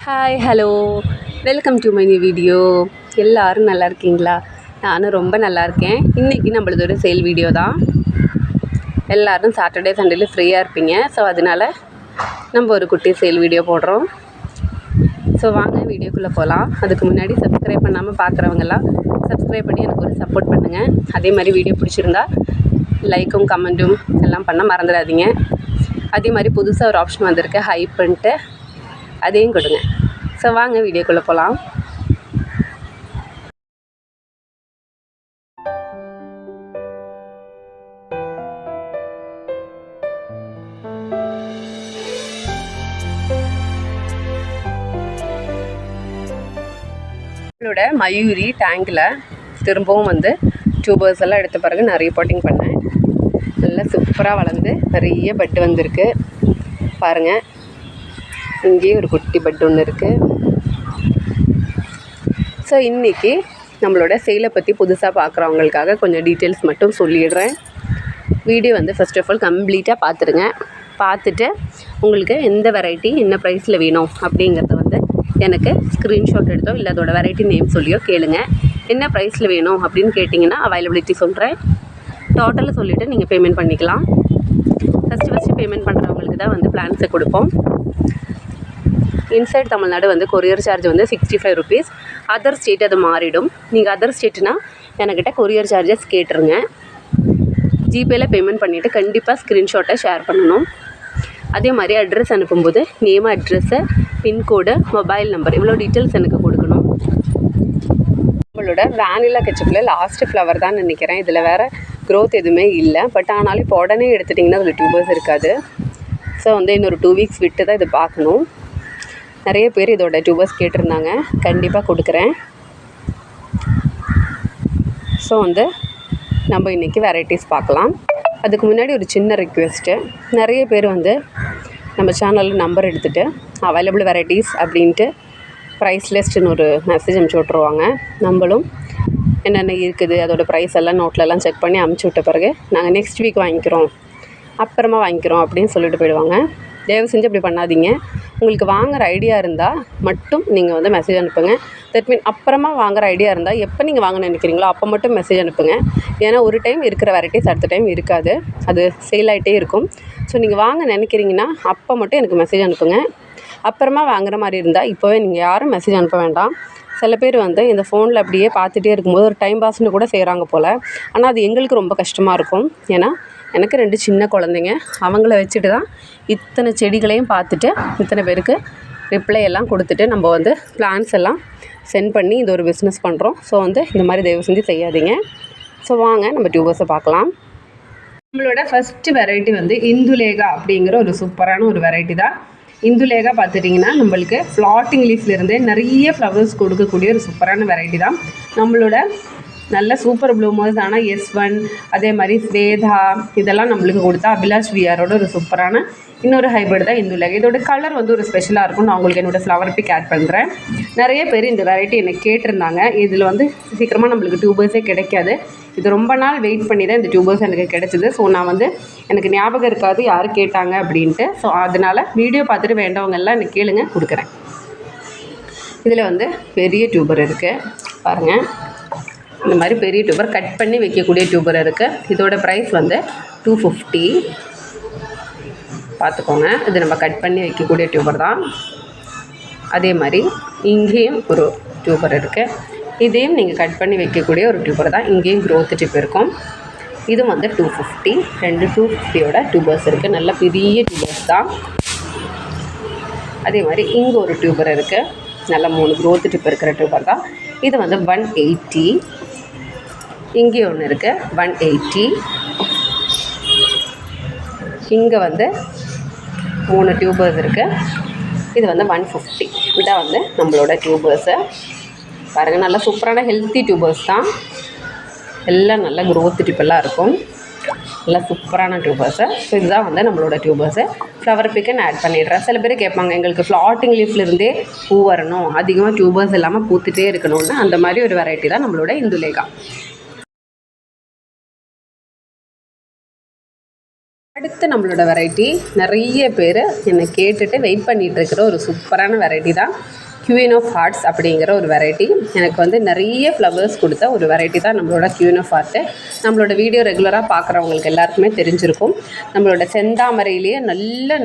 Hi hello welcome to my new video. எல்லோரும் நல்லா இருக்கீங்களா? நானும் ரொம்ப நல்லா இருக்கேன். இன்றைக்கி நம்மளது ஒரு சேல் வீடியோ தான். எல்லோரும் சாட்டர்டே சண்டேல ஃப்ரீயாக இருப்பீங்க. ஸோ அதனால் நம்ம ஒரு குட்டி சேல் வீடியோ போடுறோம். ஸோ வாங்க வீடியோக்குள்ளே போகலாம். அதுக்கு முன்னாடி சப்ஸ்கிரைப் பண்ணாமல் பார்க்குறவங்கெல்லாம் சப்ஸ்கிரைப் பண்ணி எனக்கு ஒரு சப்போர்ட் பண்ணுங்கள். அதே மாதிரி வீடியோ பிடிச்சிருந்தா லைக்கும் கமெண்ட்டும் எல்லாம் பண்ண மறந்துடாதீங்க. அதே மாதிரி புதுசாக ஒரு ஆப்ஷன் வந்திருக்கு, ஹைப் பண்ணிட்டு அதையும் கொடுங்க. ஸோ வாங்க வீடியோக்குள்ளே போகலாம். நம்மளோட மயூரி டேங்கில் திரும்பவும் வந்து டியூபர்ஸ் எல்லாம் எடுத்த பிறகு நான் ரீபோர்ட்டிங் பண்ணேன். நல்லா சூப்பராக வளர்ந்து நிறைய பெட்டு வந்திருக்கு பாருங்கள். இங்கேயே ஒரு குட்டி பெட் ஒன்று இருக்குது. ஸோ இன்றைக்கி நம்மளோட சேலை பற்றி புதுசாக பார்க்குறவங்களுக்காக கொஞ்சம் டீட்டெயில்ஸ் மட்டும் சொல்லிடுறேன். வீடியோ வந்து ஃபர்ஸ்ட் ஆஃப் ஆல் கம்ப்ளீட்டாக பார்த்துருங்க. பார்த்துட்டு உங்களுக்கு எந்த வெரைட்டி என்ன ப்ரைஸில் வேணும் அப்படிங்கிறத வந்து எனக்கு ஸ்க்ரீன்ஷாட் எடுத்தோ இல்லை அதோட வெரைட்டி நேம் சொல்லியோ கேளுங்க. என்ன ப்ரைஸில் வேணும் அப்படின்னு கேட்டிங்கன்னா அவைலபிலிட்டி சொல்கிறேன். டோட்டலாக சொல்லிவிட்டு நீங்கள் பேமெண்ட் பண்ணிக்கலாம். ஃபஸ்ட்டு பேமெண்ட் பண்ணுறவங்களுக்கு தான் வந்து பிளான்ஸை கொடுப்போம். இன்சைட் தமிழ்நாடு வந்து கொரியர் சார்ஜ் வந்து 65 ருபீஸ். அதர் ஸ்டேட் அது மாறிடும். நீங்கள் அதர் ஸ்டேட்னால் என்கிட்ட கொரியர் சார்ஜஸ் கேட்டுருங்க. ஜிபேயில் பேமெண்ட் பண்ணிவிட்டு கண்டிப்பாக ஸ்க்ரீன்ஷாட்டை ஷேர் பண்ணணும். அதே மாதிரி அட்ரஸ் அனுப்பும்போது name, address, pincode, mobile number இவ்வளோ டீட்டெயில்ஸ் எனக்கு கொடுக்கணும். நம்மளோட வேனிலா கெச்சப்பில் லாஸ்ட்டு ஃப்ளவர் தான் நினைக்கிறேன். இதில் வேறு க்ரோத் எதுவுமே இல்லை. பட் ஆனாலும் இப்போ உடனே எடுத்துட்டிங்கன்னா அதில் டியூபர்ஸ் இருக்காது. ஸோ வந்து இன்னொரு 2 வீக்ஸ் விட்டு தான் இதை பார்க்கணும். நிறைய பேர் இதோட டியூபர்ஸ் கேட்டிருந்தாங்க. கண்டிப்பாக கொடுக்குறேன். ஸோ வந்து நம்ம இன்றைக்கி வெரைட்டிஸ் பார்க்கலாம். அதுக்கு முன்னாடி ஒரு சின்ன ரிக்வெஸ்ட்டு. நிறைய பேர் வந்து நம்ம சேனலில் நம்பர் எடுத்துகிட்டு அவைலபிள் வெரைட்டிஸ் அப்படின்ட்டு ப்ரைஸ் லிஸ்ட்டுன்னு ஒரு மெசேஜ் அனுப்பிச்சி விட்ருவாங்க. நம்மளும் என்னென்ன இருக்குது அதோட ப்ரைஸ் எல்லாம் நோட்லலாம் செக் பண்ணி அனுப்பிச்சி விட்ட பிறகு நாங்கள் நெக்ஸ்ட் வீக் வாங்கிக்கிறோம், அப்புறமா வாங்கிக்கிறோம் அப்படின்னு சொல்லிட்டு போயிடுவாங்க. தயவு செஞ்சு அப்படி பண்ணாதீங்க. உங்களுக்கு வாங்குகிற ஐடியா இருந்தால் மட்டும் நீங்கள் வந்து மெசேஜ் அனுப்புங்க. தட் மீன் அப்புறமா வாங்குகிற ஐடியா இருந்தால் எப்போ நீங்கள் வாங்க நினைக்கிறீங்களோ அப்போ மட்டும் மெசேஜ் அனுப்புங்க. ஏன்னா ஒரு டைம் இருக்கிற வெரைட்டிஸ் அடுத்த டைம் இருக்காது, அது சேல் ஆகிட்டே இருக்கும். ஸோ நீங்கள் வாங்க நினைக்கிறீங்கன்னா அப்போ மட்டும் எனக்கு மெசேஜ் அனுப்புங்க. அப்புறமா வாங்குகிற மாதிரி இருந்தால் இப்போவே நீங்கள் யாரும் மெசேஜ் அனுப்ப வேண்டாம். சில பேர் வந்து இந்த ஃபோனில் அப்படியே பார்த்துட்டே இருக்கும்போது ஒரு டைம் பாஸ்ன்னு கூட செய்கிறாங்க போல். ஆனால் அது எங்களுக்கு ரொம்ப கஷ்டமாக இருக்கும். ஏன்னா எனக்கு 2 சின்ன குழந்தைங்க, அவங்கள வச்சுட்டு தான் இத்தனை செடிகளையும் பார்த்துட்டு இத்தனை பேருக்கு ரிப்ளை எல்லாம் கொடுத்துட்டு நம்ம வந்து பிளான்ஸ் எல்லாம் சென்ட் பண்ணி இது ஒரு பிஸ்னஸ் பண்ணுறோம். ஸோ வந்து இந்த மாதிரி தயவு செஞ்சு செய்யாதீங்க. ஸோ வாங்க நம்ம டியூபர்ஸை பார்க்கலாம். நம்மளோட ஃபஸ்ட்டு வெரைட்டி வந்து இந்துலேகா அப்படிங்கிற ஒரு சூப்பரான ஒரு வெரைட்டி தான். இந்துலேகா பார்த்துட்டிங்கன்னா நம்மளுக்கு ஃப்ளாட்டிங் லீஃப்லேருந்தே நிறைய ஃப்ளவர்ஸ் கொடுக்கக்கூடிய ஒரு சூப்பரான வெரைட்டி தான். நம்மளோட நல்ல சூப்பர் ப்ளூமர்ஸ் ஆனால் S1 அதே மாதிரி ஸ்வேதா இதெல்லாம் நம்மளுக்கு கொடுத்தா அபிலாஷ் விஆரோட ஒரு சூப்பரான இன்னொரு ஹைப்ரிட் தான் இந்துலேகா. இதோட கலர் வந்து ஒரு ஸ்பெஷலாக இருக்கும். நான் உங்களுக்கு என்னோடய ஃப்ளவர் பிக் ஆட் பண்ணுறேன். நிறைய பேர் இந்த வெரைட்டி எனக்கு கேட்டிருந்தாங்க. இதில் வந்து சீக்கிரமாக நம்மளுக்கு டியூபர்ஸே கிடைக்காது. இது ரொம்ப நாள் வெயிட் பண்ணி தான் இந்த டியூபர்ஸ் எனக்கு கிடச்சிது. ஸோ நான் வந்து எனக்கு ஞாபகம் இருக்காது யார் கேட்டாங்க அப்படின்ட்டு. ஸோ அதனால் வீடியோ பார்த்துட்டு வேண்டவங்க எல்லாம் எனக்கு கேளுங்க, கொடுக்குறேன். இதில் வந்து பெரிய டியூபர் இருக்குது பாருங்கள். இந்த மாதிரி பெரிய டியூபர் கட் பண்ணி வைக்கக்கூடிய டியூபர் இருக்குது. இதோட ப்ரைஸ் வந்து 250. பார்த்துக்கோங்க, இது நம்ம கட் பண்ணி வைக்கக்கூடிய டியூபர் தான். அதே மாதிரி இங்கேயும் ஒரு டியூபர் இருக்குது. இதையும் நீங்கள் கட் பண்ணி வைக்கக்கூடிய ஒரு டியூபர் தான். இங்கேயும் க்ரோத் டிப் இருக்கும். இது வந்து 250. 2 250யோட டியூபர்ஸ் இருக்குது. நல்ல பெரிய டியூபர்ஸ் தான். அதே மாதிரி இங்கே ஒரு டியூபர் இருக்குது. நல்ல 3 க்ரோத் டிப் இருக்கிற டியூபர் தான். இது வந்து 180. இங்கே ஒன்று இருக்குது 180. இங்கே வந்து 3 டியூபர்ஸ் இருக்குது. இது வந்து 150. இதான் வந்து நம்மளோட டியூபர்ஸு பாருங்கள். நல்லா சூப்பரான ஹெல்த்தி டியூபர்ஸ் தான். எல்லாம் நல்ல க்ரோத் டிப்பெல்லாம் இருக்கும். நல்லா சூப்பரான டியூபர்ஸு. ஸோ இதுதான் வந்து நம்மளோட டியூபர்ஸு. ஃப்ளவர் பிக்கை நான் ஆட் பண்ணிடுறேன். சில பேர் கேட்பாங்க எங்களுக்கு ஃப்ளாட்டிங் லீஃப்லேருந்தே பூ வரணும், அதிகமாக டியூபர்ஸ் இல்லாமல் பூத்துட்டே இருக்கணும்னு. அந்த மாதிரி ஒரு வெரைட்டி தான் நம்மளோட இந்துலேகா. அடுத்து நம்மளோட வெரைட்டி நிறைய பேர் என்னை கேட்டுட்டு வெயிட் பண்ணிகிட்டு இருக்கிற ஒரு சூப்பரான வெரைட்டி தான் குயின் ஆஃப் ஹார்ட்ஸ் அப்படிங்கிற ஒரு வெரைட்டி. எனக்கு வந்து நிறைய ஃப்ளவர்ஸ் கொடுத்த ஒரு வெரைட்டி தான் நம்மளோட குயின் ஆஃப் ஹார்ட்டு. நம்மளோட வீடியோ ரெகுலராக பார்க்குறவங்களுக்கு எல்லாருக்குமே தெரிஞ்சிருக்கும். நம்மளோட செந்தாமரையிலேயே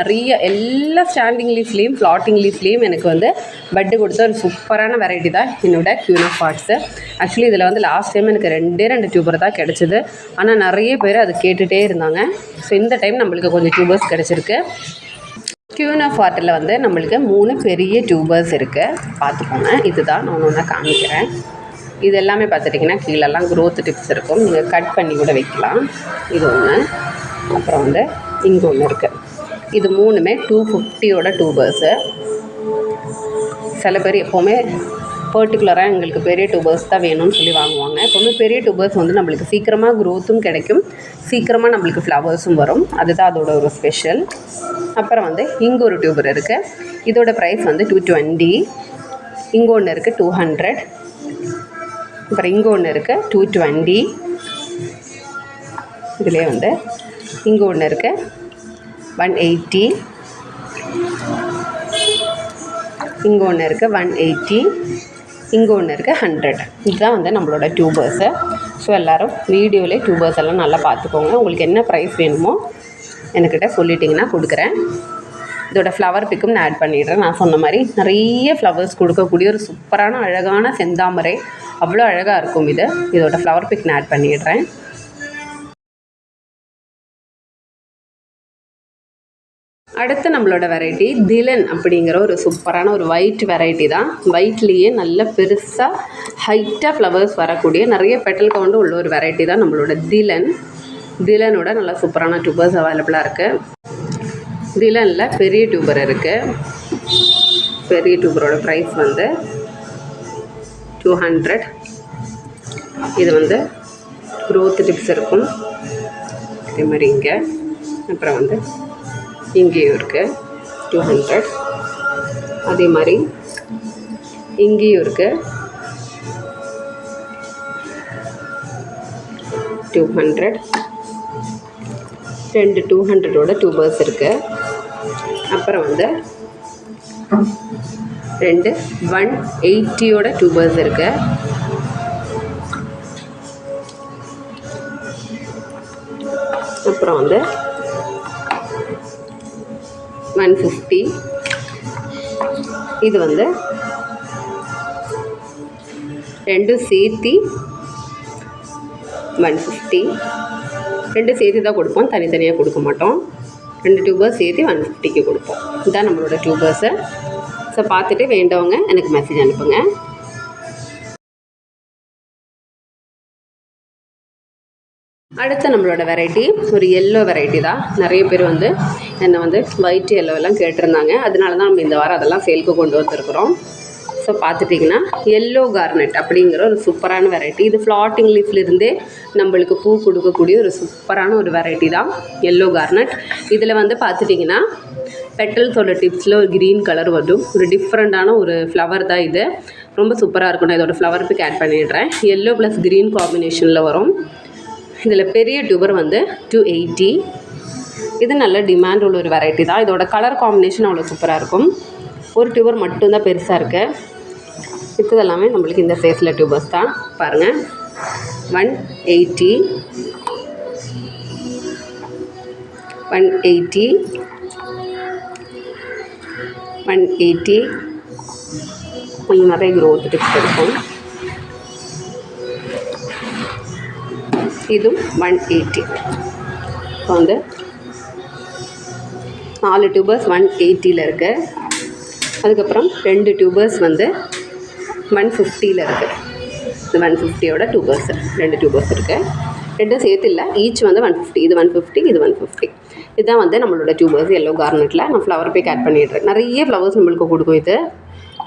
நிறைய எல்லா ஸ்டாண்டிங் லீஃப்லேயும் ஃப்ளாட்டிங் லீஃப்லேயும் எனக்கு வந்து பட்டு கொடுத்த ஒரு சூப்பரான வெரைட்டி தான் என்னோட குயின் ஆஃப் ஹார்ட்ஸு. ஆக்சுவலி இதில் வந்து லாஸ்ட் டைம் எனக்கு 2 டியூபர் தான் கிடச்சிது. ஆனால் நிறைய பேர் அது கேட்டுகிட்டே இருந்தாங்க. ஸோ இந்த டைம் நம்மளுக்கு கொஞ்சம் டியூபர்ஸ் கிடச்சிருக்கு. குயின் ஆஃப் ஹார்ட்டில் வந்து நம்மளுக்கு 3 பெரிய டியூபர்ஸ் இருக்குது. பார்த்துக்கோங்க, இதுதான் நான் ஒன்று காமிக்கிறேன். இது எல்லாமே பார்த்துட்டிங்கன்னா கீழெல்லாம் க்ரோத் டிப்ஸ் இருக்கும். நீங்கள் கட் பண்ணி கூட வைக்கலாம். இது ஒன்று, அப்புறம் வந்து இங்கே ஒன்று இருக்குது. இது 3மே 250 டியூபர்ஸு. சில பேர் எப்போவுமே பர்டிகுலராக எங்களுக்கு பெரிய டியூபர்ஸ் தான் வேணும்னு சொல்லி வாங்குவாங்க. எப்போவுமே பெரிய டியூபர்ஸ் வந்து நம்மளுக்கு சீக்கிரமாக க்ரோத்தும் கிடைக்கும், சீக்கிரமாக நம்மளுக்கு ஃப்ளவர்ஸும் வரும். அதுதான் அதோட ஒரு ஸ்பெஷல். அப்புறம் வந்து இங்கே ஒரு டியூபர் இருக்குது. இதோட ப்ரைஸ் வந்து 220. இங்கே ஒன்று இருக்குது 200. அப்புறம் இங்கே ஒன்று இருக்குது 220. இதுலேயே வந்து இங்கே ஒன்று இருக்குது 180. இங்கே ஒன்று இருக்குது 180. இங்கே ஒன்று இருக்குது 100. இதுதான் வந்து நம்மளோட டியூபர்ஸு. ஸோ எல்லோரும் வீடியோவிலே டியூபர்ஸ் எல்லாம் நல்லா பார்த்துக்கோங்க. உங்களுக்கு என்ன ப்ரைஸ் வேணுமோ என்கிட்ட சொல்லிட்டிங்கன்னா கொடுக்குறேன். இதோட ஃப்ளவர் பிக்கும் நான் ஆட் பண்ணிடுறேன். நான் சொன்ன மாதிரி நிறைய ஃப்ளவர்ஸ் கொடுக்கக்கூடிய ஒரு சூப்பரான அழகான செந்தாமரை. அவ்வளோ அழகாக இருக்கும் இது. இதோட ஃப்ளவர் பிக் நான் ஆட் பண்ணிடுறேன். அடுத்து நம்மளோட வெரைட்டி திலன் அப்படிங்கிற ஒரு சூப்பரான ஒரு ஒயிட் வெரைட்டி தான். ஒயிட்லேயே நல்ல பெருசாக ஹைட்டாக ஃப்ளவர்ஸ் வரக்கூடிய நிறைய பெட்டல் கவுண்டு உள்ள ஒரு வெரைட்டி தான் நம்மளோட திலன். திலனோட நல்லா சூப்பரான டியூபர்ஸ் அவைலபிளாக இருக்குது. திலனில் பெரிய டியூபர் இருக்குது. பெரிய டியூபரோட ப்ரைஸ் வந்து 200. இது வந்து க்ரோத் டிப்ஸ் இருக்கும். அதே மாதிரி இங்கே அப்புறம் வந்து இங்கேயும் இருக்குது 200. அதே மாதிரி இங்கேயும் இருக்குது 200. 2 200 டியூபர்ஸ் இருக்குது. அப்புறம் வந்து 2 180 டியூபர்ஸ் இருக்குது. அப்புறம் வந்து 150. இது வந்து 2 சேர்த்தி 150. 2 சேர்த்து தான் கொடுப்போம், தனித்தனியாக கொடுக்க மாட்டோம். 2 டியூபர்ஸ் சேர்த்து 150க்கு கொடுப்போம். இதுதான் நம்மளோட டியூபர்ஸு. ஸோ பார்த்துட்டு வேண்டவங்க எனக்கு மெசேஜ் அனுப்புங்க. அடுத்து நம்மளோட வெரைட்டி ஒரு எல்லோ வெரைட்டி தான். நிறைய பேர் வந்து என்னை வந்து ஒயிட் எல்லோவெல்லாம் கேட்டிருந்தாங்க. அதனால தான் நம்ம இந்த வாரம் அதெல்லாம் சேல்க்கு கொண்டு வந்துருக்குறோம். ஸோ பார்த்துட்டிங்கன்னா எல்லோ கார்னெட் அப்படிங்கிற ஒரு சூப்பரான வெரைட்டி. இது ஃப்ளாட்டிங் லீஃப்லேருந்தே நம்மளுக்கு பூ கொடுக்கக்கூடிய ஒரு சூப்பரான ஒரு வெரைட்டி தான் எல்லோ கார்னெட். இதில் வந்து பார்த்துட்டிங்கன்னா பெட்டல்ஸோட டிப்ஸில் ஒரு க்ரீன் கலர் வரும். ஒரு டிஃப்ரெண்ட்டான ஒரு ஃப்ளவர் தான் இது. ரொம்ப சூப்பராக இருக்கும். நான் இதோட ஃப்ளவர் பிக் ஆட் பண்ணிடுறேன். எல்லோ ப்ளஸ் க்ரீன் காம்பினேஷனில் வரும். இதில் பெரிய டியூபர் வந்து 280. இது நல்ல டிமாண்ட் உள்ள ஒரு வெரைட்டி தான். இதோட கலர் காம்பினேஷன் அவ்வளோ சூப்பராக இருக்கும். ஒரு டியூபர் மட்டும்தான் பெருசாக இருக்குது. மிச்சது எல்லாமே நம்மளுக்கு இந்த சைஸில் டியூபர்ஸ் தான். பாருங்கள், 180 180 180. கொஞ்சம் நிறைய க்ரோத் டிப்ஸ் இருக்கும். இதுவும் 180. இப்போ வந்து 4 டியூபர்ஸ் 180ல் இருக்குது. அதுக்கப்புறம் 2 டியூபர்ஸ் வந்து 150ல் இருக்குது. இது 150 டியூபர்ஸ் 2 டியூபர்ஸ் இருக்குது. 2 சேர்த்து இல்லை, ஈச் வந்து 150. இது 150, இது 150. இதுதான் வந்து நம்மளோட டியூபர்ஸ் எல்லோ கார்னெட்டில். நான் ஃப்ளவர் பேக் ஆட் பண்ணிடுறேன். நிறைய ஃப்ளவர்ஸ் நம்மளுக்கு கொடுக்கும் இது.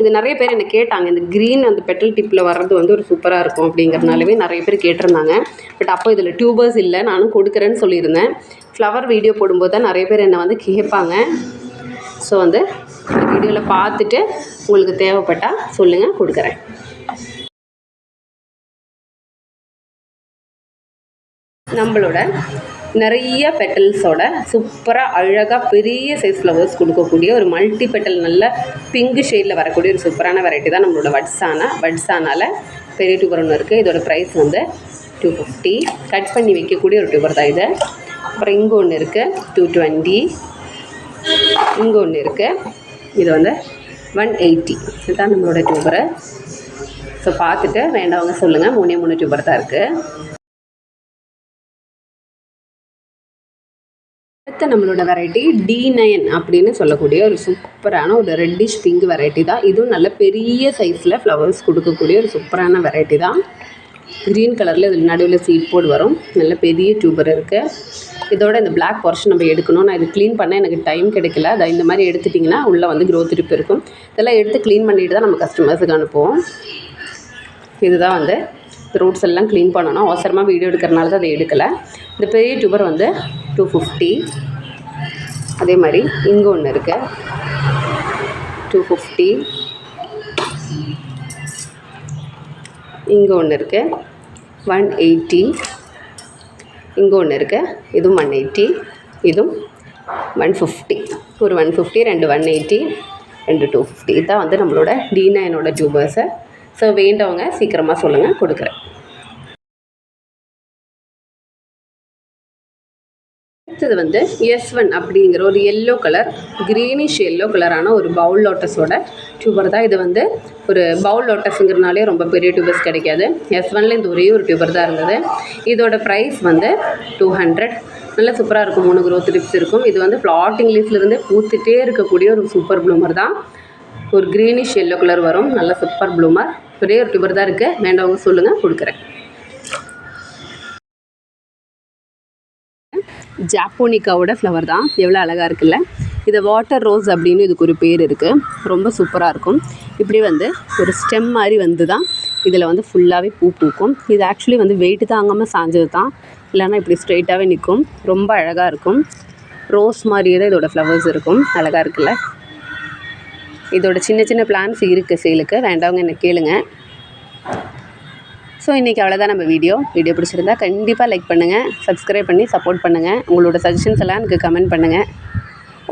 இது நிறைய பேர் என்ன கேட்டாங்க. இந்த க்ரீன் அந்த பெட்டல் டிப்பில் வர்றது வந்து ஒரு சூப்பராக இருக்கும் அப்படிங்கிறதுனாலவே நிறைய பேர் கேட்டிருந்தாங்க. பட் அப்போ இதில் டியூபர்ஸ் இல்லை, நானும் கொடுக்குறேன்னு சொல்லியிருந்தேன். ஃப்ளவர் வீடியோ போடும்போது தான் நிறைய பேர் என்னை வந்து கேட்பாங்க. ஸோ வந்து வீடியோவில் பார்த்துட்டு உங்களுக்கு தேவைப்பட்டால் சொல்லுங்கள், கொடுக்குறேன். நம்மளோட நிறைய பெட்டல்ஸோட சூப்பராக அழகாக பெரிய சைஸ் ஃப்ளவர்ஸ் கொடுக்கக்கூடிய ஒரு மல்டி பெட்டல் நல்ல பிங்க் ஷேடில் வரக்கூடிய ஒரு சூப்பரான வெரைட்டி தான் நம்மளோட வட்ஸானால் பெரிய டியூபர் ஒன்று இருக்குது. இதோட ப்ரைஸ் வந்து 250. கட் பண்ணி வைக்கக்கூடிய ஒரு டியூபர் தான் இது. அப்புறம் இங்கே ஒன்று இருக்குது 220. இங்கே ஒன்று இருக்குது, இது வந்து 180. இதுதான் நம்மளோட டியூபரு. ஸோ பார்த்துட்டு வேண்டவங்க சொல்லுங்கள். 3 டியூபர் தான் இருக்குது. அடுத்த நம்மளோட வெரைட்டி D9 அப்படின்னு சொல்லக்கூடிய ஒரு சூப்பரான ஒரு ரெட்டிஷ் பிங்க் வெரைட்டி தான். இதுவும் நல்ல பெரிய சைஸில் ஃப்ளவர்ஸ் கொடுக்கக்கூடிய ஒரு சூப்பரான வெரைட்டி தான். க்ரீன் கலரில் இதில் நடுவில் சீட் போர்டு வரும். நல்ல பெரிய டியூபர் இருக்குது. இதோட இந்த பிளாக் போர்ஷன் நம்ம எடுக்கணும். நான் இது க்ளீன் பண்ண எனக்கு டைம் கிடைக்கல. அதை இந்த மாதிரி எடுத்துட்டிங்கன்னா உள்ளே வந்து க்ரோத் டிப் இருக்கும். இதெல்லாம் எடுத்து க்ளீன் பண்ணிட்டு தான் நம்ம கஸ்டமர்ஸுக்கு அனுப்புவோம். இதுதான் வந்து ரூட்ஸ் எல்லாம் க்ளீன் பண்ணணும். அவசரமாக வீடியோ எடுக்கிறனால தான் அதை எடுக்கலை. இந்த பெரிய டியூபர் வந்து 250. அதே மாதிரி இங்கே ஒன்று இருக்குது 250. இங்கே ஒன்று இருக்குது 180. இங்கே ஒன்று இருக்குது, இதுவும் 180. இதுவும் 150. ஒரு 150, 2 180, 2 250. இதுதான் வந்து நம்மளோட D9 டியூபர்ஸு. ஸோ வேண்டவங்க சீக்கிரமாக சொல்லுங்கள், கொடுக்குறேன். அடுத்தது வந்து S1 அப்படிங்கிற ஒரு எல்லோ கலர் க்ரீனிஷ் எல்லோ கலரான ஒரு பவுல் லோட்டஸோட டியூபர் தான். இது வந்து ஒரு பவுல் லோட்டஸுங்கிறனாலே ரொம்ப பெரிய டியூபர்ஸ் கிடைக்காது. S1ல இந்த ஒரே ஒரு டியூபர் தான் இருந்தது. இதோட ப்ரைஸ் வந்து 200. நல்லா சூப்பராக இருக்கும். 3 க்ரோத் டிப்ஸ் இருக்கும். இது வந்து ஃப்ளாட்டிங் லீஃப்லேருந்து பூத்துட்டே இருக்கக்கூடிய ஒரு சூப்பர் ப்ளூமர் தான். ஒரு க்ரீனிஷ் எல்லோ கலர் வரும். நல்ல சூப்பர் ப்ளூமர். ஒரே ஒரு டியூபர் தான் இருக்குது. வேண்டவங்க சொல்லுங்கள், கொடுக்குறேன். ஜாப்போனிக்காவோட ஃப்ளவர் தான். எவ்வளோ அழகாக இருக்குல்ல. இது வாட்டர் ரோஸ் அப்படின்னு இதுக்கு ஒரு பேர் இருக்குது. ரொம்ப சூப்பராக இருக்கும். இப்படி வந்து ஒரு ஸ்டெம் மாதிரி வந்து தான் இதில் வந்து ஃபுல்லாகவே பூ பூக்கும். இது ஆக்சுவலி வந்து வெயிட்டு தாங்காமல் சாஞ்சது தான். இல்லைன்னா இப்படி ஸ்ட்ரெயிட்டாகவே நிற்கும். ரொம்ப அழகாக இருக்கும். ரோஸ் மாதிரியே தான் இதோட ஃப்ளவர்ஸ் இருக்கும். அழகாக இருக்குல்ல. இதோட சின்ன சின்ன பிளான்ஸ் இருக்குது சேலுக்கு. வேண்டவங்க என்ன கேளுங்க. ஸோ இன்றைக்கி அவ்வளோதான் நம்ம வீடியோ பிடிச்சிருந்தா கண்டிப்பாக லைக் பண்ணுங்கள், சப்ஸ்கிரைப் பண்ணி சப்போர்ட் பண்ணுங்கள். உங்களோட சஜஷன்ஸ் எல்லாம் எனக்கு கமெண்ட் பண்ணுங்கள்.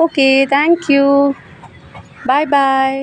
ஓகே, தேங்க்யூ, பாய் பாய்.